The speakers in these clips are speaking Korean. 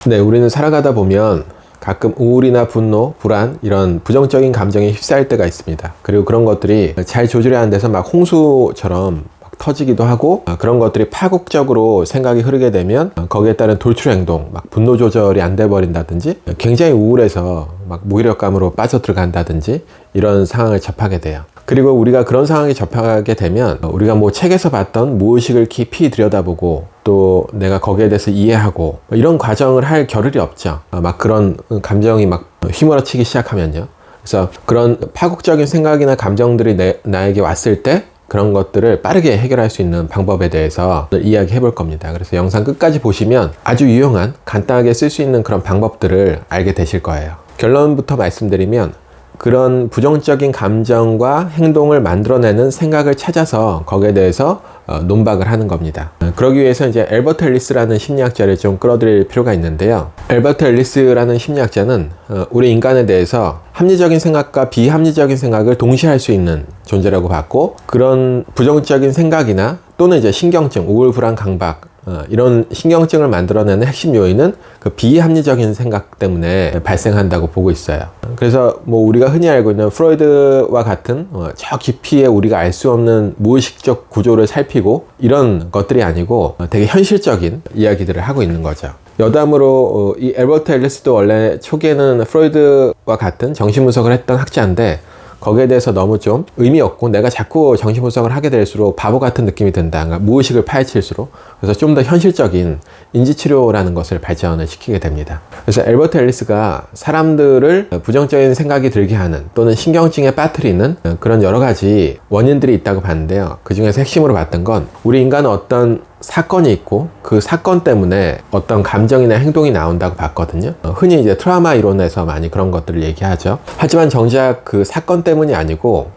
네, 우리는 살아가다 보면 가끔 우울이나 분노, 불안 이런 부정적인 감정에 휩싸일 때가 있습니다. 그리고 그런 것들이 잘 조절이 안 돼서 막 홍수처럼 막 터지기도 하고, 그런 것들이 파국적으로 생각이 흐르게 되면 거기에 따른 돌출 행동, 막 분노 조절이 안 돼 버린다든지 굉장히 우울해서 막 무기력감으로 빠져들어간다든지 이런 상황을 접하게 돼요. 그리고 우리가 그런 상황에 접하게 되면 우리가 뭐 책에서 봤던 무의식을 깊이 들여다보고 또 내가 거기에 대해서 이해하고 이런 과정을 할 겨를이 없죠. 막 그런 감정이 막 휘몰아치기 시작하면요. 그래서 그런 파국적인 생각이나 감정들이 나에게 왔을 때 그런 것들을 빠르게 해결할 수 있는 방법에 대해서 이야기해 볼 겁니다. 그래서 영상 끝까지 보시면 아주 유용한 간단하게 쓸 수 있는 그런 방법들을 알게 되실 거예요. 결론부터 말씀드리면 그런 부정적인 감정과 행동을 만들어내는 생각을 찾아서 거기에 대해서 논박을 하는 겁니다. 그러기 위해서 이제 엘버트 앨리스라는 심리학자를 좀 끌어들일 필요가 있는데요. 엘버트 앨리스라는 심리학자는 우리 인간에 대해서 합리적인 생각과 비합리적인 생각을 동시에 할 수 있는 존재라고 봤고, 그런 부정적인 생각이나 또는 이제 신경증, 우울, 불안, 강박 이런 신경증을 만들어내는 핵심 요인은 그 비합리적인 생각 때문에 발생한다고 보고 있어요. 그래서 뭐 우리가 흔히 알고 있는 프로이드와 같은 저 깊이에 우리가 알 수 없는 무의식적 구조를 살피고 이런 것들이 아니고 되게 현실적인 이야기들을 하고 있는 거죠. 여담으로 이 엘버트 앨리스도 원래 초기에는 프로이드와 같은 정신분석을 했던 학자인데 거기에 대해서 너무 좀 의미 없고 내가 자꾸 정신분석을 하게 될수록 바보 같은 느낌이 든다. 그러니까 무의식을 파헤칠수록. 그래서 좀 더 현실적인 인지치료라는 것을 발전을 시키게 됩니다. 그래서 엘버트 앨리스가 사람들을 부정적인 생각이 들게 하는 또는 신경증에 빠뜨리는 그런 여러 가지 원인들이 있다고 봤는데요. 그 중에서 핵심으로 봤던 건 우리 인간은 어떤 사건이 있고 그 사건 때문에 어떤 감정이나 행동이 나온다고 봤거든요. 흔히 이제 트라우마 이론에서 많이 그런 것들을 얘기하죠. 하지만 정작 그 사건 때문이 아니고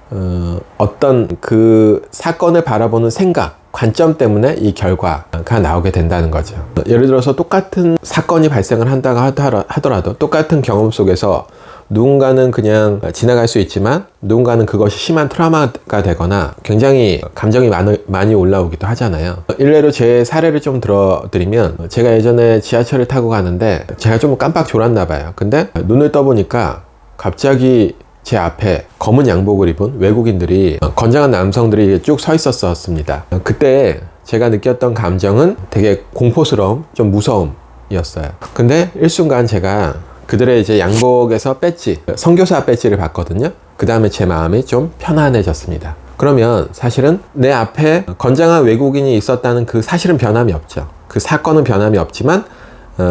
어떤 그 사건을 바라보는 생각, 관점 때문에 이 결과가 나오게 된다는 거죠. 예를 들어서 똑같은 사건이 발생을 한다고 하더라도 똑같은 경험 속에서 누군가는 그냥 지나갈 수 있지만 누군가는 그것이 심한 트라우마가 되거나 굉장히 감정이 많이 올라오기도 하잖아요. 일례로 제 사례를 좀 들어드리면 제가 예전에 지하철을 타고 가는데 제가 좀 깜빡 졸았나 봐요. 근데 눈을 떠보니까 갑자기 제 앞에 검은 양복을 입은 외국인들이 건장한 남성들이 쭉 서 있었습니다. 그때 제가 느꼈던 감정은 되게 공포스러움, 좀 무서움이었어요. 근데 일순간 제가 그들의 이제 양복에서 배지, 선교사 배지를 봤거든요. 그 다음에 제 마음이 좀 편안해졌습니다. 그러면 사실은 내 앞에 건장한 외국인이 있었다는 그 사실은 변함이 없죠. 그 사건은 변함이 없지만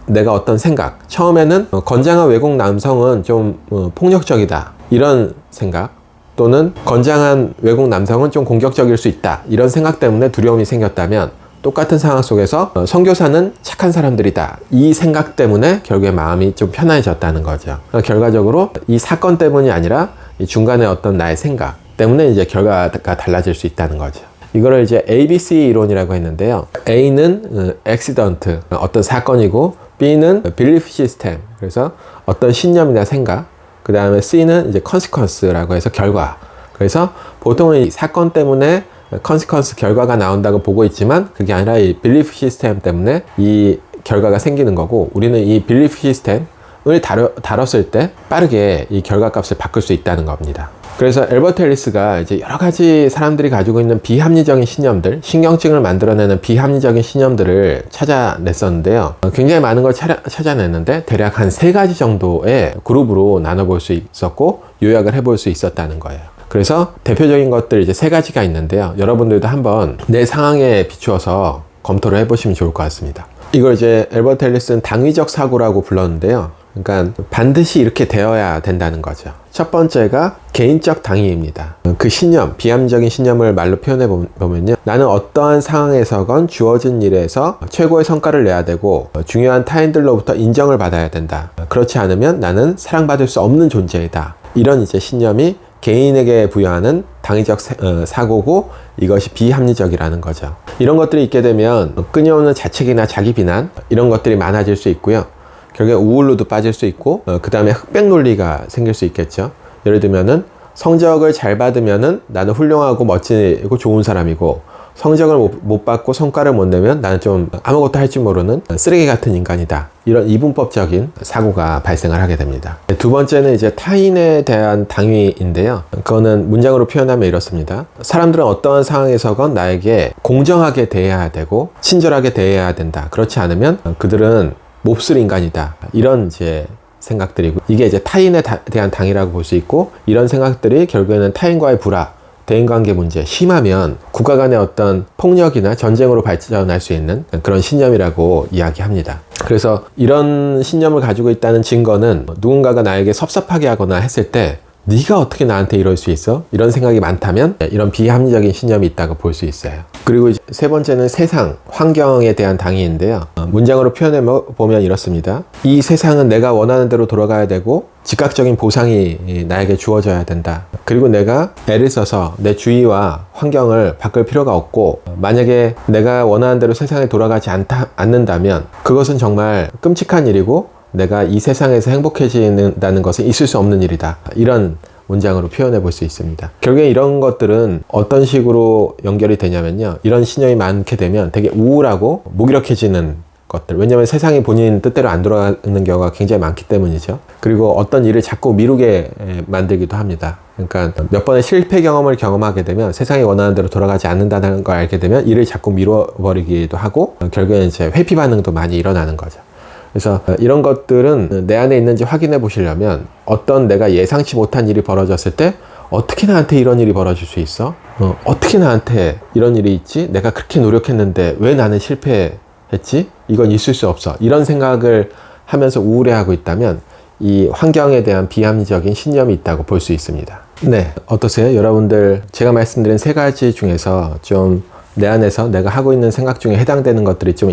내가 어떤 생각, 처음에는 건장한 외국 남성은 좀 폭력적이다 이런 생각, 또는 건장한 외국 남성은 좀 공격적일 수 있다 이런 생각 때문에 두려움이 생겼다면, 똑같은 상황 속에서 선교사는 착한 사람들이다 이 생각 때문에 결국에 마음이 좀 편안해졌다는 거죠. 그러니까 결과적으로 이 사건 때문이 아니라 이 중간에 어떤 나의 생각 때문에 이제 결과가 달라질 수 있다는 거죠. 이거를 이제 ABC 이론이라고 했는데요. A는 accident, 어떤 사건이고, B는 belief system, 그래서 어떤 신념이나 생각, 그 다음에 C는 이제 consequence라고 해서 결과. 그래서 보통은 이 사건 때문에 consequence 결과가 나온다고 보고 있지만 그게 아니라 이 belief system 때문에 이 결과가 생기는 거고, 우리는 이 belief system을 다뤘을 때 빠르게 이 결과값을 바꿀 수 있다는 겁니다. 그래서 엘버트 앨리스가 이제 여러 가지 사람들이 가지고 있는 비합리적인 신념들, 신경증을 만들어내는 비합리적인 신념들을 찾아냈었는데요. 굉장히 많은 걸 찾아냈는데 대략 한 3가지 정도의 그룹으로 나눠볼 수 있었고 요약을 해볼 수 있었다는 거예요. 그래서 대표적인 것들 이제 3가지가 있는데요. 여러분들도 한번 내 상황에 비추어서 검토를 해보시면 좋을 것 같습니다. 이걸 이제 엘버트 앨리스는 당위적 사고라고 불렀는데요. 그러니까 반드시 이렇게 되어야 된다는 거죠. 첫 번째가 개인적 당위입니다. 그 신념, 비합리적인 신념을 말로 표현해 보면요. 나는 어떠한 상황에서건 주어진 일에서 최고의 성과를 내야 되고 중요한 타인들로부터 인정을 받아야 된다. 그렇지 않으면 나는 사랑받을 수 없는 존재이다. 이런 이제 신념이 개인에게 부여하는 당위적 사고고, 이것이 비합리적이라는 거죠. 이런 것들이 있게 되면 끊임없는 자책이나 자기 비난 이런 것들이 많아질 수 있고요. 결국에 우울로도 빠질 수 있고, 그 다음에 흑백 논리가 생길 수 있겠죠. 예를 들면은 성적을 잘 받으면은 나는 훌륭하고 멋지고 좋은 사람이고, 성적을 못 받고 성과를 못 내면 나는 좀 아무것도 할 줄 모르는 쓰레기 같은 인간이다. 이런 이분법적인 사고가 발생을 하게 됩니다. 두 번째는 이제 타인에 대한 당위인데요. 그거는 문장으로 표현하면 이렇습니다. 사람들은 어떠한 상황에서건 나에게 공정하게 대해야 되고 친절하게 대해야 된다. 그렇지 않으면 그들은 몹쓸 인간이다. 이런 이제 생각들이고, 이게 이제 타인에 대한 당이라고 볼 수 있고, 이런 생각들이 결국에는 타인과의 불화, 대인관계 문제 심하면 국가 간의 어떤 폭력이나 전쟁으로 발전할 수 있는 그런 신념이라고 이야기합니다. 그래서 이런 신념을 가지고 있다는 증거는 누군가가 나에게 섭섭하게 하거나 했을 때 네가 어떻게 나한테 이럴 수 있어? 이런 생각이 많다면 이런 비합리적인 신념이 있다고 볼 수 있어요. 그리고 이제 세 번째는 세상, 환경에 대한 당위인데요. 문장으로 표현해 보면 이렇습니다. 이 세상은 내가 원하는 대로 돌아가야 되고 즉각적인 보상이 나에게 주어져야 된다. 그리고 내가 애를 써서 내 주위와 환경을 바꿀 필요가 없고, 만약에 내가 원하는 대로 세상에 돌아가지 않는다면 그것은 정말 끔찍한 일이고 내가 이 세상에서 행복해진다는 것은 있을 수 없는 일이다. 이런 문장으로 표현해 볼 수 있습니다. 결국에 이런 것들은 어떤 식으로 연결이 되냐면요. 이런 신념이 많게 되면 되게 우울하고 무기력해지는 것들. 왜냐하면 세상이 본인 뜻대로 안 돌아가는 경우가 굉장히 많기 때문이죠. 그리고 어떤 일을 자꾸 미루게 만들기도 합니다. 그러니까 몇 번의 실패 경험을 경험하게 되면 세상이 원하는 대로 돌아가지 않는다는 걸 알게 되면 일을 자꾸 미뤄버리기도 하고, 결국에는 이제 회피 반응도 많이 일어나는 거죠. 그래서 이런 것들은 내 안에 있는지 확인해 보시려면, 어떤 내가 예상치 못한 일이 벌어졌을 때 어떻게 나한테 이런 일이 벌어질 수 있어? 어떻게 나한테 이런 일이 있지? 내가 그렇게 노력했는데 왜 나는 실패했지? 이건 있을 수 없어. 이런 생각을 하면서 우울해하고 있다면 이 환경에 대한 비합리적인 신념이 있다고 볼 수 있습니다. 네, 어떠세요? 여러분들 제가 말씀드린 세 가지 중에서 좀 내 안에서 내가 하고 있는 생각 중에 해당되는 것들이 좀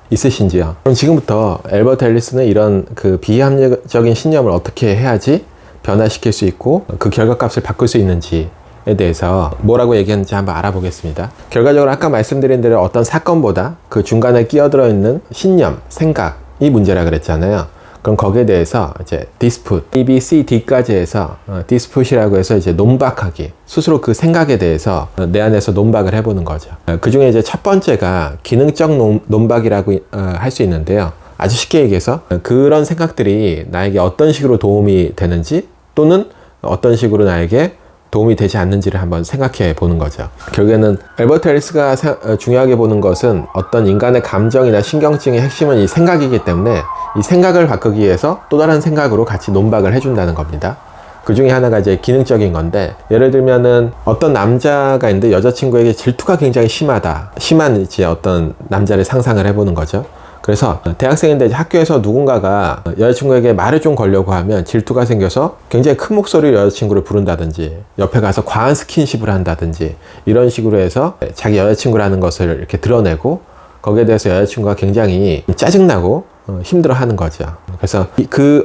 있으신지요? 그럼 지금부터 엘버트 앨리스는 이런 그 비합리적인 신념을 어떻게 해야지 변화시킬 수 있고 그 결과값을 바꿀 수 있는지에 대해서 뭐라고 얘기했는지 한번 알아보겠습니다. 결과적으로 아까 말씀드린 대로 어떤 사건보다 그 중간에 끼어들어 있는 신념, 생각이 문제라 그랬잖아요. 그럼 거기에 대해서 이제 dispute, A, B, C, D까지 해서 dispute이라고 해서 이제 논박하기, 스스로 그 생각에 대해서 내 안에서 논박을 해보는 거죠. 그 중에 이제 첫 번째가 기능적 논박이라고 할 수 있는데요. 아주 쉽게 얘기해서 그런 생각들이 나에게 어떤 식으로 도움이 되는지 또는 어떤 식으로 나에게 도움이 되지 않는지를 한번 생각해 보는 거죠. 결국에는 엘버트 앨리스가 중요하게 보는 것은 어떤 인간의 감정이나 신경증의 핵심은 이 생각이기 때문에 이 생각을 바꾸기 위해서 또 다른 생각으로 같이 논박을 해준다는 겁니다. 그 중에 하나가 이제 기능적인 건데, 예를 들면은 어떤 남자가 있는데 여자친구에게 질투가 굉장히 심한 이제 어떤 남자를 상상을 해보는 거죠. 그래서 대학생인데 이제 학교에서 누군가가 여자친구에게 말을 좀 걸려고 하면 질투가 생겨서 굉장히 큰 목소리로 여자친구를 부른다든지 옆에 가서 과한 스킨십을 한다든지 이런 식으로 해서 자기 여자친구라는 것을 이렇게 드러내고, 거기에 대해서 여자친구가 굉장히 짜증나고 힘들어하는 거죠. 그래서 그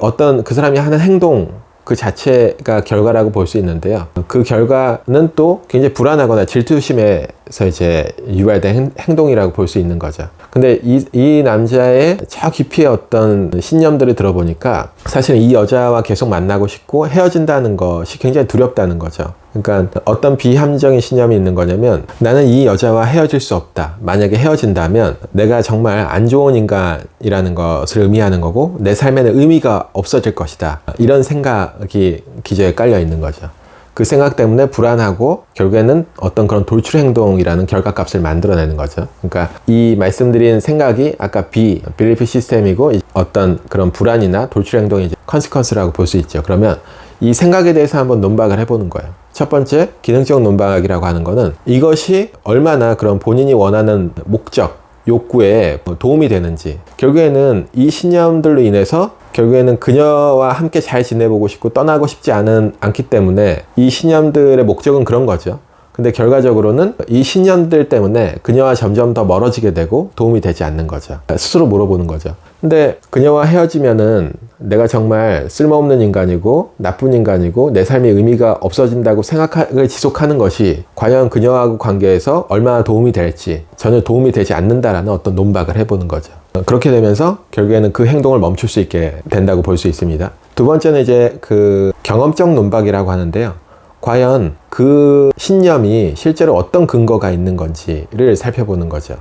사람이 하는 행동 그 자체가 결과라고 볼 수 있는데요. 그 결과는 또 굉장히 불안하거나 질투심에서 이제 유발된 행동이라고 볼 수 있는 거죠. 근데 이 남자의 저 깊이의 어떤 신념들을 들어보니까 사실은 이 여자와 계속 만나고 싶고 헤어진다는 것이 굉장히 두렵다는 거죠. 그러니까 어떤 비합리적인 신념이 있는 거냐면, 나는 이 여자와 헤어질 수 없다. 만약에 헤어진다면 내가 정말 안 좋은 인간이라는 것을 의미하는 거고 내 삶에는 의미가 없어질 것이다. 이런 생각이 기저에 깔려 있는 거죠. 그 생각 때문에 불안하고 결국에는 어떤 그런 돌출 행동이라는 결과값을 만들어내는 거죠. 그러니까 이 말씀드린 생각이 아까 belief 시스템이고, 어떤 그런 불안이나 돌출 행동이 이제 컨시퀀스라고 볼 수 있죠. 그러면 이 생각에 대해서 한번 논박을 해보는 거예요. 첫 번째, 기능적 논박이라고 하는 거는 이것이 얼마나 그런 본인이 원하는 목적, 욕구에 도움이 되는지, 결국에는 이 신념들로 인해서 결국에는 그녀와 함께 잘 지내보고 싶고 떠나고 싶지 않기 때문에 이 신념들의 목적은 그런 거죠. 근데 결과적으로는 이 신념들 때문에 그녀와 점점 더 멀어지게 되고 도움이 되지 않는 거죠. 스스로 물어보는 거죠. 근데 그녀와 헤어지면은 내가 정말 쓸모없는 인간이고 나쁜 인간이고 내 삶의 의미가 없어진다고 생각을 지속하는 것이 과연 그녀하고 관계에서 얼마나 도움이 될지, 전혀 도움이 되지 않는다라는 어떤 논박을 해보는 거죠. 그렇게 되면서 결국에는 그 행동을 멈출 수 있게 된다고 볼 수 있습니다. 두 번째는 이제 그 경험적 논박이라고 하는데요. 과연 그 신념이 실제로 어떤 근거가 있는 건지를 살펴보는 거죠.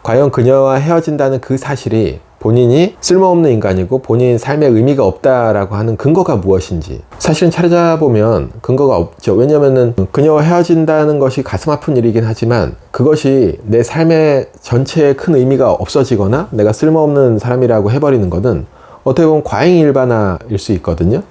과연 그녀와 헤어진다는 그 사실이 본인이 쓸모없는 인간이고 본인 삶에 의미가 없다라고 하는 근거가 무엇인지 사실은 찾아보면 근거가 없죠. 왜냐면은 그녀와 헤어진다는 것이 가슴 아픈 일이긴 하지만 그것이 내 삶의 전체에 큰 의미가 없어지거나 내가 쓸모없는 사람이라고 해버리는 것은 어떻게 보면 과잉일반화일 수 있거든요.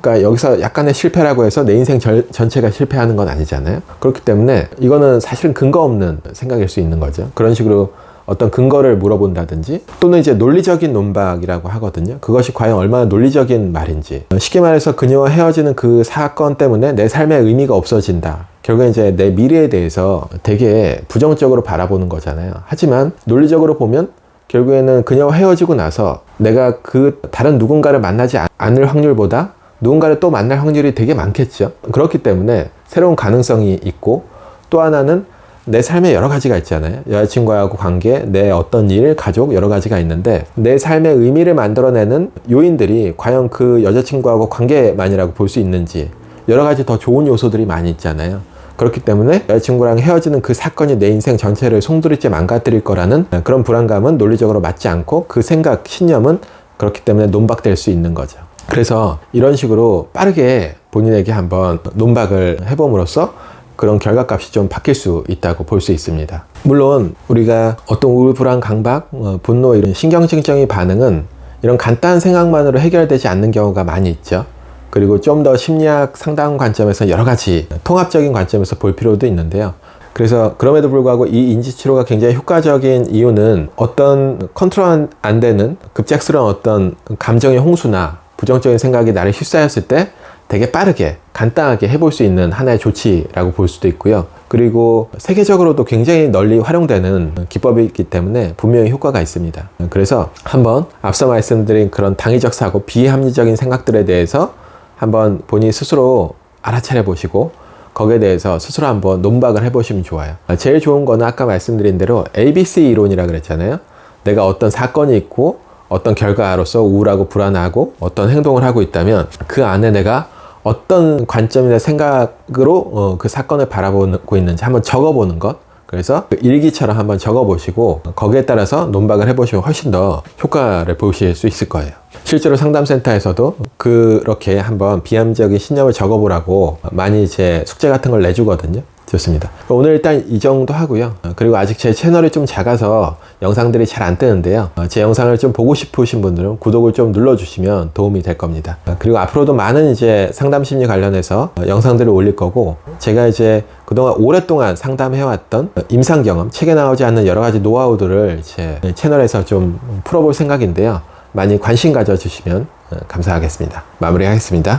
그러니까 여기서 약간의 실패라고 해서 내 인생 전체가 실패하는 건 아니잖아요. 그렇기 때문에 이거는 사실은 근거 없는 생각일 수 있는 거죠. 그런 식으로 어떤 근거를 물어본다든지 또는 이제 논리적인 논박이라고 하거든요. 그것이 과연 얼마나 논리적인 말인지. 쉽게 말해서 그녀와 헤어지는 그 사건 때문에 내 삶의 의미가 없어진다. 결국엔 이제 내 미래에 대해서 되게 부정적으로 바라보는 거잖아요. 하지만 논리적으로 보면 결국에는 그녀와 헤어지고 나서 내가 그 다른 누군가를 만나지 않을 확률보다 누군가를 또 만날 확률이 되게 많겠죠. 그렇기 때문에 새로운 가능성이 있고 또 하나는 내 삶에 여러 가지가 있잖아요. 여자친구하고 관계, 내 어떤 일, 가족 여러 가지가 있는데 내 삶의 의미를 만들어내는 요인들이 과연 그 여자친구하고 관계만이라고 볼 수 있는지 여러 가지 더 좋은 요소들이 많이 있잖아요. 그렇기 때문에 여자친구랑 헤어지는 그 사건이 내 인생 전체를 송두리째 망가뜨릴 거라는 그런 불안감은 논리적으로 맞지 않고 그 생각, 신념은 그렇기 때문에 논박될 수 있는 거죠. 그래서 이런 식으로 빠르게 본인에게 한번 논박을 해봄으로써 그런 결과값이 좀 바뀔 수 있다고 볼 수 있습니다. 물론 우리가 어떤 우울, 불안, 강박, 분노 이런 신경증적인 반응은 이런 간단한 생각만으로 해결되지 않는 경우가 많이 있죠. 그리고 좀 더 심리학 상담 관점에서 여러 가지 통합적인 관점에서 볼 필요도 있는데요. 그래서 그럼에도 불구하고 이 인지치료가 굉장히 효과적인 이유는 어떤 컨트롤 안 되는 급작스러운 어떤 감정의 홍수나 부정적인 생각이 나를 휩싸였을 때 되게 빠르게 간단하게 해볼 수 있는 하나의 조치라고 볼 수도 있고요. 그리고 세계적으로도 굉장히 널리 활용되는 기법이기 때문에 분명히 효과가 있습니다. 그래서 한번 앞서 말씀드린 그런 당위적 사고, 비합리적인 생각들에 대해서 한번 본인 스스로 알아차려 보시고 거기에 대해서 스스로 한번 논박을 해보시면 좋아요. 제일 좋은 거는 아까 말씀드린 대로 ABC 이론이라 그랬잖아요. 내가 어떤 사건이 있고 어떤 결과로서 우울하고 불안하고 어떤 행동을 하고 있다면 그 안에 내가 어떤 관점이나 생각으로 그 사건을 바라보고 있는지 한번 적어보는 것. 그래서 그 일기처럼 한번 적어보시고 거기에 따라서 논박을 해보시면 훨씬 더 효과를 보실 수 있을 거예요. 실제로 상담센터에서도 그렇게 한번 비합리적인 신념을 적어보라고 많이 이제 숙제 같은 걸 내주거든요. 좋습니다. 오늘 일단 이 정도 하고요. 그리고 아직 제 채널이 좀 작아서 영상들이 잘 안 뜨는데요. 제 영상을 좀 보고 싶으신 분들은 구독을 좀 눌러주시면 도움이 될 겁니다. 그리고 앞으로도 많은 이제 상담 심리 관련해서 영상들을 올릴 거고 제가 이제 그동안 오랫동안 상담해왔던 임상 경험, 책에 나오지 않는 여러 가지 노하우들을 제 채널에서 좀 풀어볼 생각인데요. 많이 관심 가져주시면 감사하겠습니다. 마무리하겠습니다.